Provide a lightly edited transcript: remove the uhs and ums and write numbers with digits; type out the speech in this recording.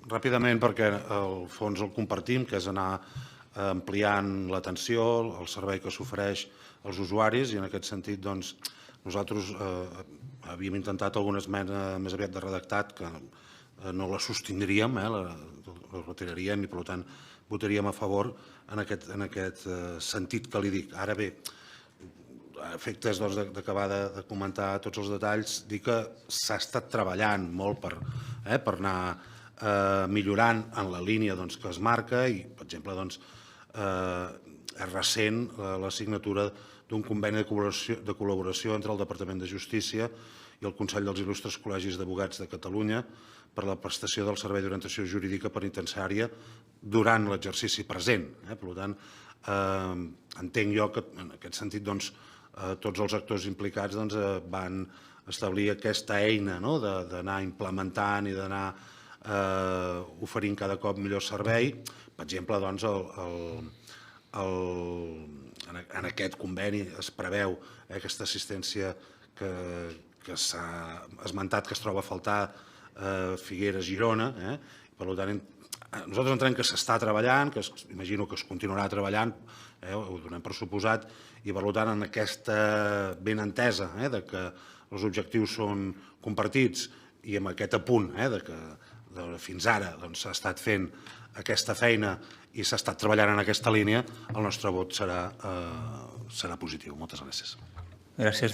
Ràpidament, perquè el fons el compartim, que és anar ampliant l'atenció, el servei que s'ofereix als usuaris, i en aquest sentit nosaltres havíem intentat alguna esmena més aviat de redactat que no la sostindríem, la retiraríem i per tant votaríem a favor en aquest sentit que li dic. Ara bé, a efectes d'acabar de comentar tots els detalls, dir que s'ha estat treballant molt per anar millorant en la línia que es marca i, per exemple, és recent la signatura d'un conveni de col·laboració entre el Departament de Justícia i el Consell dels Il·lustres Col·legis d'Advocats de Catalunya per la prestació del servei d'orientació jurídica penitenciària durant l'exercici present. Per tant, entenc jo que en aquest sentit tots els actors implicats van establir aquesta eina d'anar implementant i d'anar oferint cada cop millor servei. Per exemple, en aquest conveni es preveu aquesta assistència que s'ha esmentat que es troba a faltar a Figueres, Girona. Per tant, nosaltres entenem que s'està treballant, que imagino que es continuarà treballant, ho donem per suposat, i per tant, en aquesta ben entesa que els objectius són compartits i amb aquest apunt que fins ara s'ha estat fent aquesta feina i s'ha estat treballant en aquesta línia, el nostre vot serà positiu. Moltes gràcies. Gràcies.